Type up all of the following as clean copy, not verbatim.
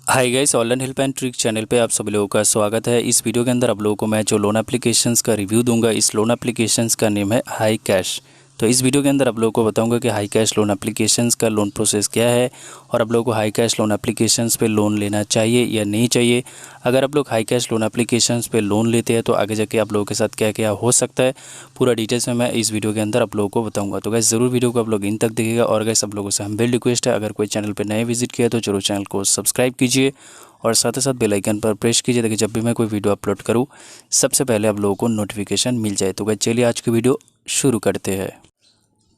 Hi guys, online help and trick channel पे आप सभी लोगों का स्वागत है। इस वीडियो के अंदर आप लोगों को मैं जो लोन एप्लीकेशंस का रिव्यू दूंगा, इस लोन एप्लीकेशंस का नेम है हाई कैश। तो इस वीडियो के अंदर आप लोगों को बताऊंगा कि हाई कैश लोन एप्लीकेशंस का लोन प्रोसेस क्या है और आप लोगों को हाई कैश लोन एप्लीकेशंस पे लोन लेना चाहिए या नहीं चाहिए। अगर आप लोग हाई कैश लोन एप्लीकेशंस पे लोन लेते हैं तो आगे जाके आप लोगों के साथ क्या क्या हो सकता है, पूरा डिटेल्स में मैं इस वीडियो के अंदर आप लोगों को बताऊंगा। तो गाइस ज़रूर वीडियो को आप लोग इन तक देखिएगा। और गाइस आप लोगों से हम बिल रिक्वेस्ट है, अगर कोई चैनल पर नए विजिट किया तो जरूर चैनल को सब्सक्राइब कीजिए और साथ ही साथ बेल आइकन पर प्रेस कीजिए ताकि जब भी मैं कोई वीडियो अपलोड करूं सबसे पहले आप लोगों को नोटिफिकेशन मिल जाए। तो गाइस चलिए आज की वीडियो शुरू करते हैं।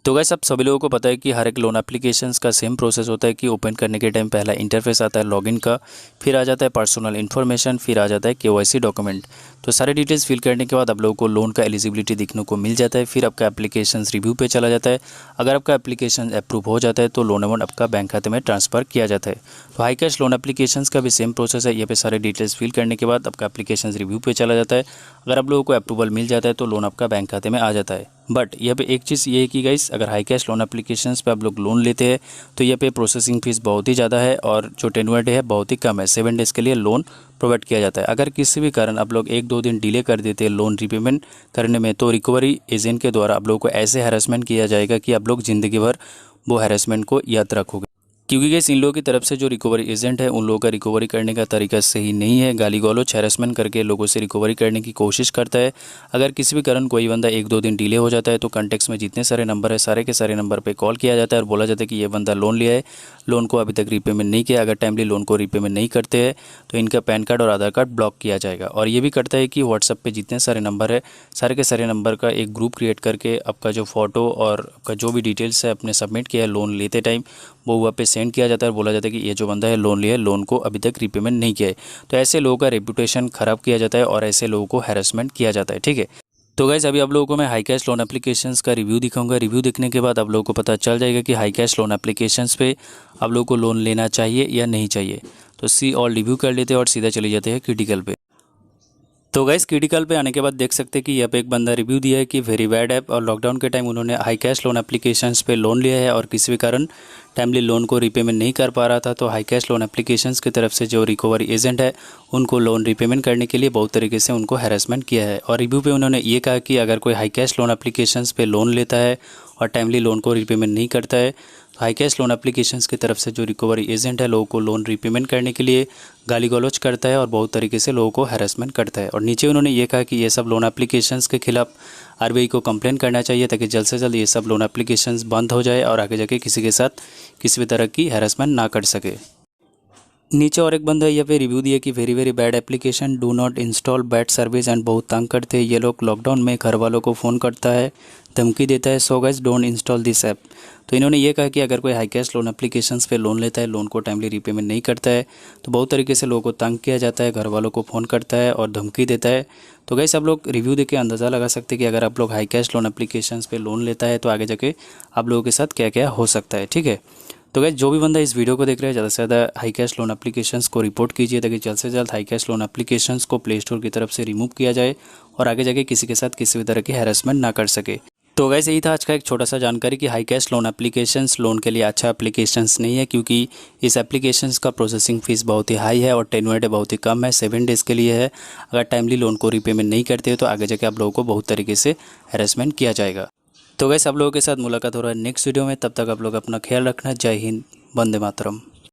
तो गाइस आप सभी लोगों को पता है कि हर एक लोन एप्लीकेशंस का सेम प्रोसेस होता है कि ओपन करने के टाइम पहला इंटरफेस आता है लॉगिन का, फिर आ जाता है पर्सनल इन्फॉर्मेशन, फिर आ जाता है केवाईसी डॉक्यूमेंट। तो सारे डिटेल्स फिल करने के बाद आप लोगों को लोन का एलिजिबिलिटी दिखने को मिल जाता है। फिर आपका एप्लीकेशंस रिव्यू पे चला जाता है। अगर आपका एप्लीकेशन अप्रूव हो जाता है तो लोन अमाउंट आपका बैंक खाते में ट्रांसफ़र किया जाता है। तो हाई कैश लोन एप्लीकेशंस का भी सेम प्रोसेस है। यहाँ पे सारे डिटेल्स फिल करने के बाद आपका एप्लीकेशन रिव्यू पे चला जाता है। अगर आप लोगों को अप्रूवल मिल जाता है तो लोन आपका बैंक खाते में आ जाता है। बट यहाँ पे एक चीज़ ये है कि गाइस, अगर हाई कैश लोन एप्लीकेशंस पे आप लोग लोन लेते हैं तो यहाँ पे प्रोसेसिंग फीस बहुत ही ज़्यादा है और जो टेन्योर डे है बहुत ही कम है। 7 डेज़ के लिए लोन प्रोवाइड किया जाता है। अगर किसी भी कारण आप लोग 1-2 दिन डिले कर देते हैं लोन रिपेमेंट करने में तो रिकवरी एजेंट के द्वारा आप लोगों को ऐसे हैरेसमेंट किया जाएगा कि आप लोग ज़िंदगी भर वो हैरेसमेंट को याद रखोगे। क्योंकि गाइस इन लोगों की तरफ से जो रिकवरी एजेंट है उन लोगों का रिकवरी करने का तरीका सही नहीं है। गाली गलौज हैरेसमेंट करके लोगों से रिकवरी करने की कोशिश करता है। अगर किसी भी कारण कोई बंदा 1-2 दिन डिले हो जाता है तो कॉन्टेक्ट्स में जितने सारे नंबर है सारे के सारे नंबर पे कॉल किया जाता है और बोला जाता है कि ये बंदा लोन लिया है, लोन को अभी तक रिपेमेंट नहीं किया। अगर टाइमली लोन को रिपेमेंट नहीं करते हैं तो इनका पैन कार्ड और आधार कार्ड ब्लॉक किया जाएगा। और ये भी करता है कि व्हाट्सएप पे जितने सारे नंबर है सारे के सारे नंबर का एक ग्रुप क्रिएट करके आपका जो फोटो और आपका जो भी डिटेल्स है आपने सबमिट किया है लोन लेते टाइम वो वहाँ पे सेंड किया जाता है और बोला जाता है कि ये जो बंदा है लोन लिया है, लोन को अभी तक रिपेमेंट नहीं किया है। तो ऐसे लोगों का रेपुटेशन ख़राब किया जाता है और ऐसे लोगों को हैरेसमेंट किया जाता है। ठीक है, तो गाइस अभी आप लोगों को मैं हाई कैश लोन एप्लीकेशंस का रिव्यू दिखाऊंगा। रिव्यू देखने के बाद आप लोगों को पता चल जाएगा कि हाई कैश लोन एप्लीकेशंस पे आप लोगों को लोन लेना चाहिए या नहीं चाहिए। तो सी ऑल रिव्यू कर लेते हैं और सीधा चले जाते हैं क्रिटिकल पे। तो गाइस क्रिटिकल पे आने के बाद देख सकते हैं कि यहाँ पे एक बंदा रिव्यू दिया है कि वेरी बैड ऐप और लॉकडाउन के टाइम उन्होंने हाई कैश लोन एप्लीकेशंस पे लोन लिया है और किसी भी कारण टाइमली लोन को रिपेमेंट नहीं कर पा रहा था। तो हाई कैश लोन एप्लीकेशंस की तरफ से जो रिकवरी एजेंट है उनको लोन रिपेमेंट करने के लिए बहुत तरीके से उनको हैरेसमेंट किया है। और रिव्यू पे उन्होंने ये कहा कि अगर कोई हाई कैश लोन एप्लीकेशंस पे लोन लेता है और टाइमली लोन को रिपेमेंट नहीं करता है तो हाई कैश लोन एप्लीकेशंस की तरफ से जो रिकवरी एजेंट है लोगों को लोन रिपेमेंट करने के लिए गाली गलौज करता है और बहुत तरीके से लोगों को हैरेसमेंट करता है। और नीचे उन्होंने ये कहा कि ये सब लोन एप्लीकेशंस के खिलाफ आरबीआई को कंप्लेन करना चाहिए ताकि जल्द से जल्द ये सब लोन एप्लीकेशंस बंद हो जाए और आगे जाके किसी के साथ किसी भी तरह की हैरेसमेंट ना कर सके। नीचे और एक बंदा यहाँ पे रिव्यू दिया कि very bad application, do not install, bad service and बहुत तंग करते हैं ये लोग। लॉकडाउन में घर वालों को फ़ोन करता है, धमकी देता है, so guys don't install this app. तो इन्होंने ये कहा कि अगर कोई हाई कैश लोन एप्लीकेशंस पे लोन लेता है, लोन को टाइमली रिपेमेंट नहीं करता है तो बहुत तरीके से लोगों को तंग किया जाता है, घर वालों को फ़ोन करता है और धमकी देता है। तो गाइस आप लोग रिव्यू देख के अंदाज़ा लगा सकते हैं कि अगर आप लोग हाई कैश लोन एप्लीकेशंस पे लोन लेता है तो आगे जाके आप लोगों के साथ क्या क्या हो सकता है। ठीक है, तो गाइस जो भी बंदा इस वीडियो को देख रहे हैं ज़्यादा से ज़्यादा हाई कैश लोन एप्लीकेशंस को रिपोर्ट कीजिए ताकि जल्द से जल्द हाई कैश लोन एप्लीकेशंस को प्ले स्टोर की तरफ से रिमूव किया जाए और आगे जाके किसी के साथ किसी भी तरह की हैरेसमेंट ना कर सके। तो गाइस यही था आज का एक छोटा सा जानकारी कि high cash loan applications loan के लिए अच्छा एप्लीकेशंस नहीं है, क्योंकि इस एप्लीकेशंस का प्रोसेसिंग फ़ीस बहुत ही हाई है और टेन्योर डे बहुत ही कम है, 7 डेज़ के लिए है। अगर टाइमली लोन को रिपेमेंट नहीं करते तो आगे जाके आप लोगों को बहुत तरीके से हैरेसमेंट किया जाएगा। तो गाइस आप लोगों के साथ मुलाकात हो रहा है नेक्स्ट वीडियो में, तब तक आप लोग अपना ख्याल रखना। जय हिंद, वंदे मातरम।